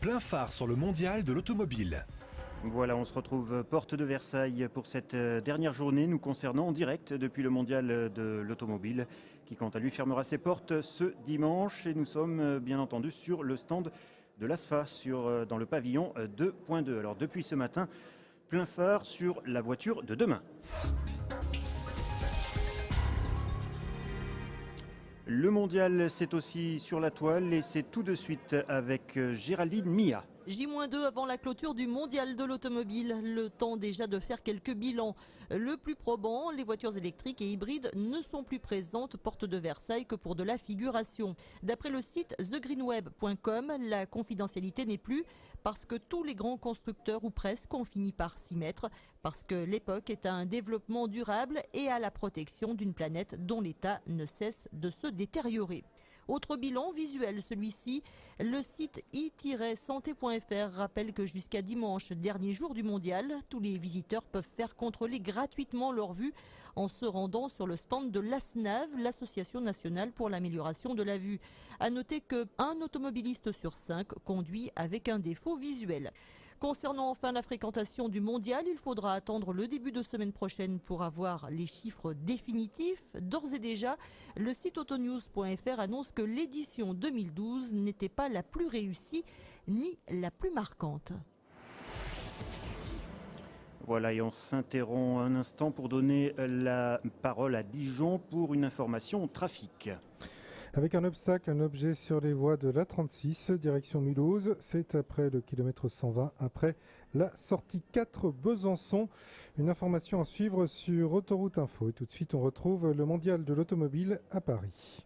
Plein phare sur le mondial de l'automobile. Voilà, on se retrouve porte de Versailles pour cette dernière journée nous concernant en direct depuis le mondial de l'automobile qui quant à lui fermera ses portes ce dimanche et nous sommes bien entendu sur le stand de l'ASFA dans le pavillon 2.2. Alors depuis ce matin, plein phare sur la voiture de demain. Le mondial, c'est aussi sur la toile et c'est tout de suite avec Géraldine Mia. J-2 avant la clôture du mondial de l'automobile, le temps déjà de faire quelques bilans. Le plus probant, les voitures électriques et hybrides ne sont plus présentes porte de Versailles que pour de la figuration. D'après le site thegreenweb.com, la confidentialité n'est plus parce que tous les grands constructeurs ou presque ont fini par s'y mettre, parce que l'époque est à un développement durable et à la protection d'une planète dont l'état ne cesse de se détériorer. Autre bilan visuel, celui-ci, le site i-santé.fr rappelle que jusqu'à dimanche, dernier jour du mondial, tous les visiteurs peuvent faire contrôler gratuitement leur vue en se rendant sur le stand de l'ASNAV, l'Association nationale pour l'amélioration de la vue. À noter qu'un automobiliste sur 5 conduit avec un défaut visuel. Concernant enfin la fréquentation du mondial, il faudra attendre le début de semaine prochaine pour avoir les chiffres définitifs. D'ores et déjà, le site autonews.fr annonce que l'édition 2012 n'était pas la plus réussie ni la plus marquante. Voilà, et on s'interrompt un instant pour donner la parole à Dijon pour une information trafic. Avec un obstacle, un objet sur les voies de l'A36, direction Mulhouse, c'est après le kilomètre 120, après la sortie 4 Besançon. Une information à suivre sur Autoroute Info. Et tout de suite, on retrouve le mondial de l'automobile à Paris.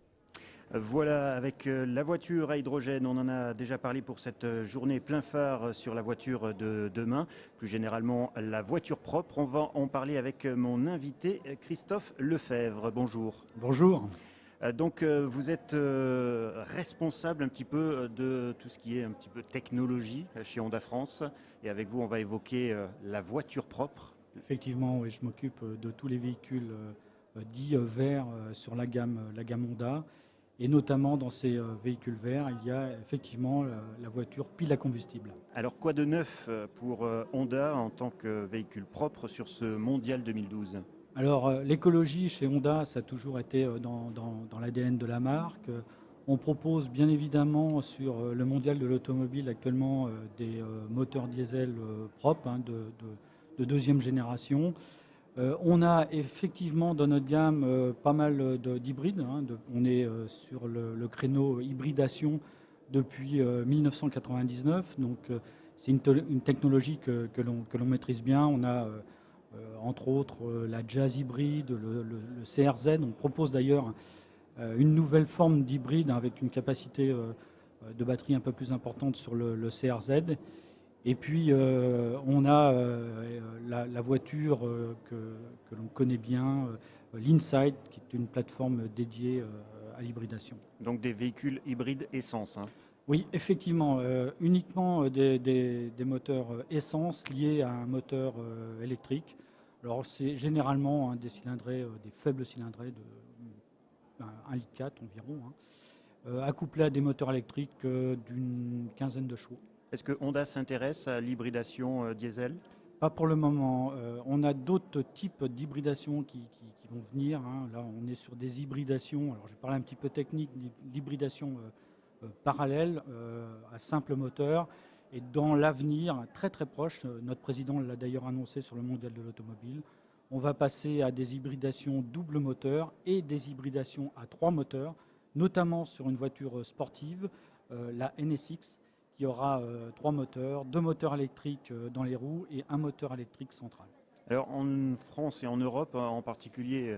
Voilà, avec la voiture à hydrogène, on en a déjà parlé pour cette journée plein phare sur la voiture de demain. Plus généralement, la voiture propre. On va en parler avec mon invité Christophe Lefebvre. Bonjour. Bonjour. Donc vous êtes responsable un petit peu de tout ce qui est un petit peu technologie chez Honda France. Et avec vous, on va évoquer la voiture propre. Effectivement, oui, je m'occupe de tous les véhicules dits verts sur la gamme Honda. Et notamment dans ces véhicules verts, il y a effectivement la voiture pile à combustible. Alors quoi de neuf pour Honda en tant que véhicule propre sur ce mondial 2012 ? Alors l'écologie chez Honda, ça a toujours été dans l'ADN de la marque. On propose bien évidemment sur le mondial de l'automobile actuellement des moteurs diesel propres de deuxième génération. On a effectivement dans notre gamme pas mal d'hybrides. On est sur le créneau hybridation depuis 1999. Donc c'est une technologie que l'on maîtrise bien. On a entre autres la Jazz hybride, le CRZ. On propose d'ailleurs une nouvelle forme d'hybride avec une capacité de batterie un peu plus importante sur le CRZ. Et puis on a la voiture que l'on connaît bien, l'Insight, qui est une plateforme dédiée à l'hybridation. Donc des véhicules hybrides essence. Oui, effectivement, uniquement des moteurs essence liés à un moteur électrique. Alors c'est généralement des cylindrés, des faibles cylindrés de 1,4 litre environ, accouplés à des moteurs électriques d'une quinzaine de chevaux. Est-ce que Honda s'intéresse à l'hybridation diesel ? Pas pour le moment. On a d'autres types d'hybridation qui vont venir. Là, on est sur des hybridations. Alors, je vais parler un petit peu technique, l'hybridation parallèle à simple moteur. Et dans l'avenir, très très proche, notre président l'a d'ailleurs annoncé sur le mondial de l'automobile, on va passer à des hybridations double moteur et des hybridations à 3 moteurs, notamment sur une voiture sportive, la NSX, qui aura 3 moteurs, 2 moteurs électriques dans les roues et un moteur électrique central. Alors en France et en Europe en particulier,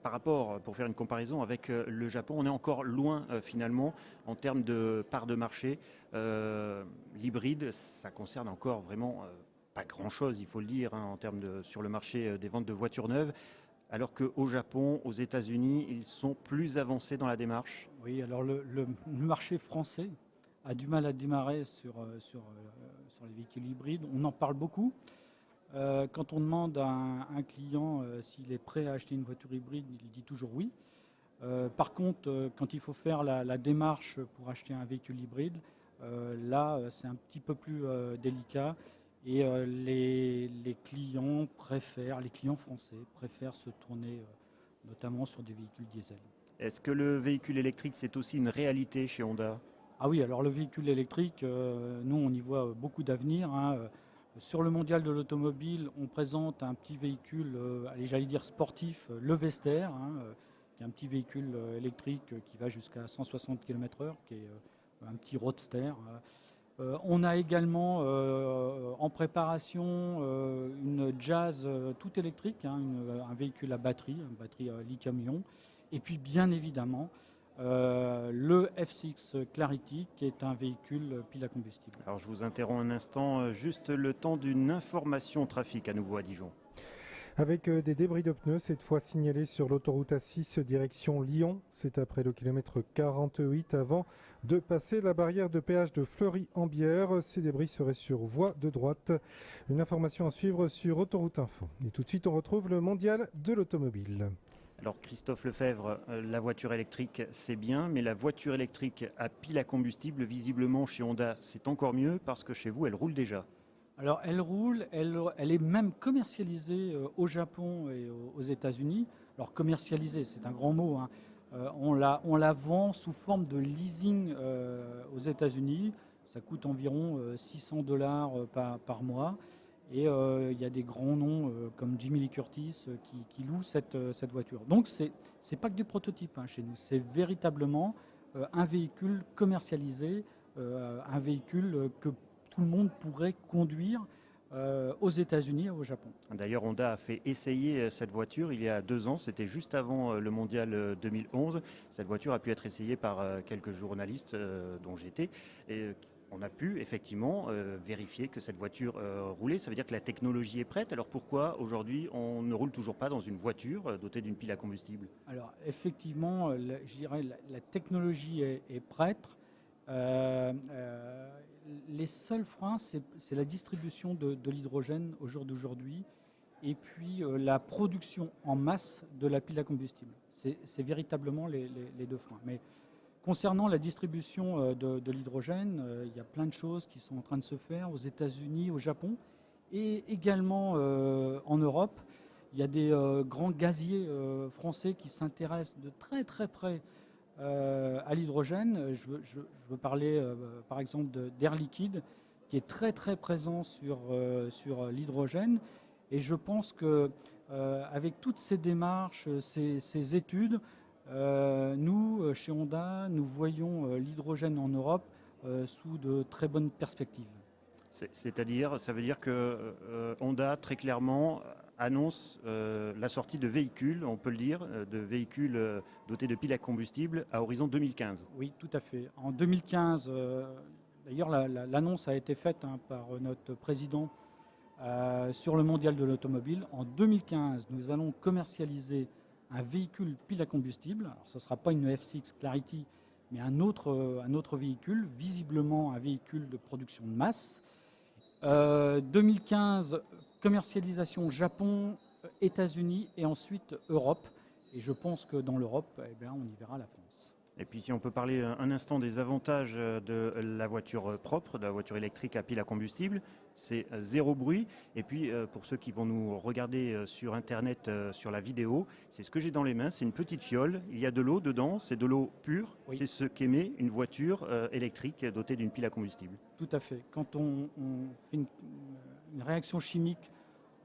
par rapport, pour faire une comparaison avec le Japon, on est encore loin finalement en termes de part de marché. L'hybride, ça concerne encore vraiment pas grand-chose, il faut le dire, en termes sur le marché des ventes de voitures neuves. Alors qu'au Japon, aux États-Unis, ils sont plus avancés dans la démarche. Oui, alors le marché français a du mal à démarrer sur les véhicules hybrides. On en parle beaucoup. Quand on demande à un client s'il est prêt à acheter une voiture hybride, il dit toujours oui. Par contre, quand il faut faire la démarche pour acheter un véhicule hybride, Là, c'est un petit peu plus délicat et les clients les clients français préfèrent se tourner notamment sur des véhicules diesel. Est-ce que le véhicule électrique, c'est aussi une réalité chez Honda? Ah oui, alors le véhicule électrique, nous on y voit beaucoup d'avenir, hein. Sur le mondial de l'automobile, on présente un petit véhicule, allez, j'allais dire sportif, le Vester, hein, qui est un petit véhicule électrique qui va jusqu'à 160 km/h, qui est un petit roadster. On a également en préparation une Jazz toute électrique, hein, un véhicule à batterie, une batterie lithium-ion. Et puis bien évidemment, le FCX Clarity, qui est un véhicule pile à combustible. Alors je vous interromps un instant, juste le temps d'une information trafic à nouveau à Dijon. Avec des débris de pneus, cette fois signalés sur l'autoroute A6 direction Lyon. C'est après le kilomètre 48 avant de passer la barrière de péage de Fleury-en-Bière. Ces débris seraient sur voie de droite. Une information à suivre sur Autoroute Info. Et tout de suite, on retrouve le mondial de l'automobile. Alors Christophe Lefebvre, la voiture électrique c'est bien, mais la voiture électrique à pile à combustible, visiblement chez Honda c'est encore mieux parce que chez vous elle roule déjà. Alors elle roule, elle est même commercialisée au Japon et aux États-Unis. Alors commercialisée, c'est un grand mot, hein. On la vend sous forme de leasing aux États-Unis. Ça coûte environ $600 par mois. Et il y a des grands noms comme Jimmy Lee Curtis qui louent cette voiture. Donc c'est pas que du prototype, hein, chez nous. C'est véritablement un véhicule commercialisé, un véhicule que tout le monde pourrait conduire aux États-Unis et au Japon. D'ailleurs Honda a fait essayer cette voiture il y a 2 ans, c'était juste avant le mondial 2011. Cette voiture a pu être essayée par quelques journalistes dont j'étais. On a pu effectivement vérifier que cette voiture roulait. Ça veut dire que la technologie est prête. Alors pourquoi aujourd'hui on ne roule toujours pas dans une voiture dotée d'une pile à combustible? Alors effectivement, je dirais la technologie est prête. Les seuls freins, c'est la distribution de l'hydrogène au jour d'aujourd'hui et puis la production en masse de la pile à combustible. C'est véritablement les deux freins. Mais concernant la distribution de l'hydrogène, il y a plein de choses qui sont en train de se faire aux États-Unis, au Japon et également en Europe. Il y a des grands gaziers français qui s'intéressent de très très près à l'hydrogène. Je veux parler par exemple d'Air Liquide qui est très très présent sur l'hydrogène. Et je pense que avec toutes ces démarches, ces études, nous, chez Honda, nous voyons l'hydrogène en Europe sous de très bonnes perspectives. C'est-à-dire, ça veut dire que Honda, très clairement, annonce la sortie de véhicules, on peut le dire, de véhicules dotés de piles à combustible à horizon 2015. Oui, tout à fait. En 2015, d'ailleurs, l'annonce a été faite par notre président sur le mondial de l'automobile. En 2015, nous allons commercialiser un véhicule pile à combustible. Alors, ce ne sera pas une FCX Clarity, mais un autre véhicule, visiblement un véhicule de production de masse. 2015, commercialisation Japon, États-Unis et ensuite Europe. Et je pense que dans l'Europe, on y verra la France. Et puis si on peut parler un instant des avantages de la voiture propre, de la voiture électrique à pile à combustible, c'est zéro bruit. Et puis pour ceux qui vont nous regarder sur Internet, sur la vidéo, c'est ce que j'ai dans les mains, c'est une petite fiole, il y a de l'eau dedans, c'est de l'eau pure, oui. C'est ce qu'émet une voiture électrique dotée d'une pile à combustible. Tout à fait. Quand on fait une réaction chimique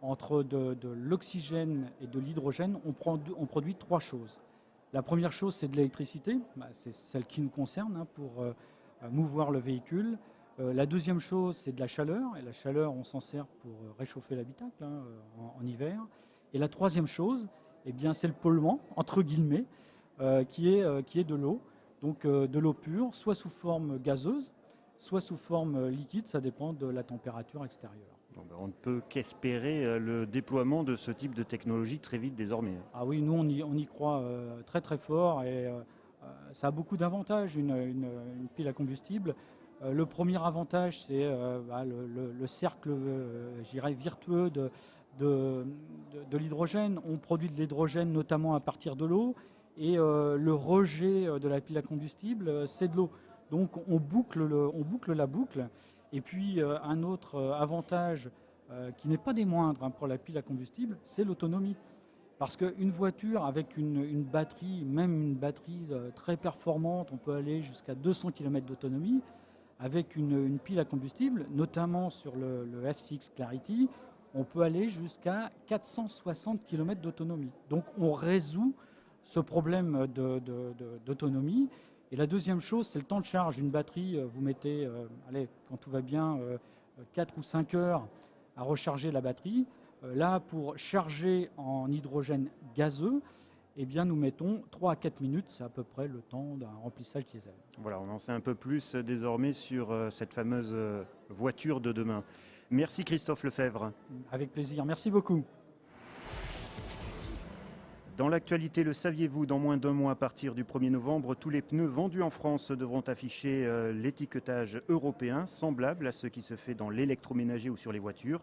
entre de l'oxygène et de l'hydrogène, on produit 3 choses. La première chose, c'est de l'électricité, c'est celle qui nous concerne pour mouvoir le véhicule. La deuxième chose, c'est de la chaleur, et la chaleur, on s'en sert pour réchauffer l'habitacle en hiver. Et la troisième chose, c'est le polluant, entre guillemets, qui est de l'eau, donc de l'eau pure, soit sous forme gazeuse, soit sous forme liquide, ça dépend de la température extérieure. On ne peut qu'espérer le déploiement de ce type de technologie très vite désormais. Ah oui, nous on y croit très très fort et ça a beaucoup d'avantages, une pile à combustible. Le premier avantage, c'est le cercle virtueux de l'hydrogène. On produit de l'hydrogène notamment à partir de l'eau et le rejet de la pile à combustible, c'est de l'eau. Donc on boucle la boucle. Et puis un autre avantage qui n'est pas des moindres pour la pile à combustible, c'est l'autonomie. Parce qu'une voiture avec une batterie, même une batterie très performante, on peut aller jusqu'à 200 km d'autonomie. Avec une pile à combustible, notamment sur le F6 Clarity, on peut aller jusqu'à 460 km d'autonomie. Donc on résout ce problème d'autonomie. Et la deuxième chose, c'est le temps de charge. Une batterie, vous mettez, quand tout va bien, 4 ou 5 heures à recharger la batterie. Là, pour charger en hydrogène gazeux, eh bien, nous mettons 3 à 4 minutes, c'est à peu près le temps d'un remplissage diesel. Voilà, on en sait un peu plus désormais sur cette fameuse voiture de demain. Merci Christophe Lefebvre. Avec plaisir, merci beaucoup. Dans l'actualité, le saviez-vous, dans moins d'un mois à partir du 1er novembre, tous les pneus vendus en France devront afficher l'étiquetage européen, semblable à ce qui se fait dans l'électroménager ou sur les voitures,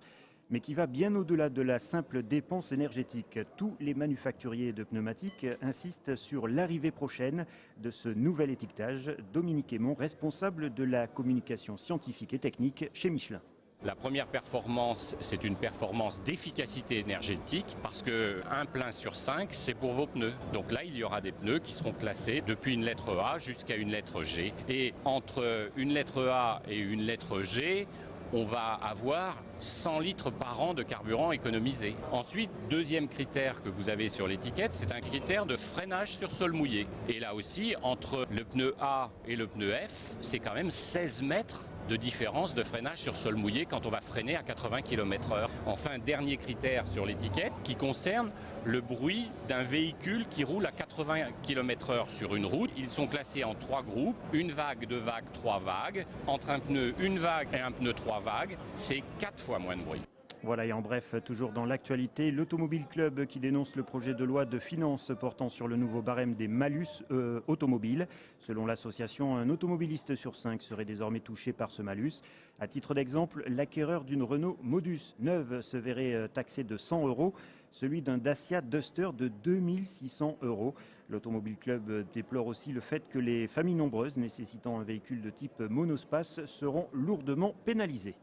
mais qui va bien au-delà de la simple dépense énergétique. Tous les manufacturiers de pneumatiques insistent sur l'arrivée prochaine de ce nouvel étiquetage. Dominique Aymon, responsable de la communication scientifique et technique chez Michelin. La première performance, c'est une performance d'efficacité énergétique parce qu'un plein sur 5, c'est pour vos pneus. Donc là, il y aura des pneus qui seront classés depuis une lettre A jusqu'à une lettre G. Et entre une lettre A et une lettre G, on va avoir 100 litres par an de carburant économisé. Ensuite, deuxième critère que vous avez sur l'étiquette, c'est un critère de freinage sur sol mouillé. Et là aussi, entre le pneu A et le pneu F, c'est quand même 16 mètres de différence de freinage sur sol mouillé quand on va freiner à 80 km/h. Enfin, dernier critère sur l'étiquette qui concerne le bruit d'un véhicule qui roule à 80 km/h sur une route. Ils sont classés en 3 groupes, une vague, 2 vagues, 3 vagues. Entre un pneu, une vague et un pneu 3 vagues, c'est 4 fois moins de bruit. Voilà, et en bref, toujours dans l'actualité, l'Automobile Club qui dénonce le projet de loi de finances portant sur le nouveau barème des malus automobiles. Selon l'association, un automobiliste sur 5 serait désormais touché par ce malus. À titre d'exemple, l'acquéreur d'une Renault Modus neuve se verrait taxé de 100 €, celui d'un Dacia Duster de 2600 €. L'Automobile Club déplore aussi le fait que les familles nombreuses nécessitant un véhicule de type monospace seront lourdement pénalisées.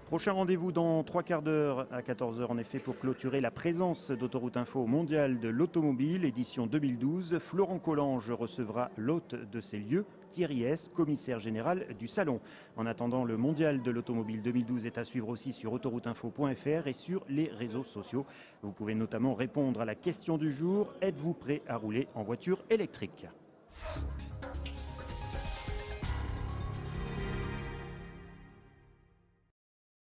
Prochain rendez-vous dans 3 quarts d'heure à 14 h en effet pour clôturer la présence d'Autoroute Info au Mondial de l'Automobile, édition 2012. Florent Collange recevra l'hôte de ces lieux, Thierry Hess, commissaire général du Salon. En attendant, le Mondial de l'Automobile 2012 est à suivre aussi sur autorouteinfo.fr et sur les réseaux sociaux. Vous pouvez notamment répondre à la question du jour, êtes-vous prêt à rouler en voiture électrique ?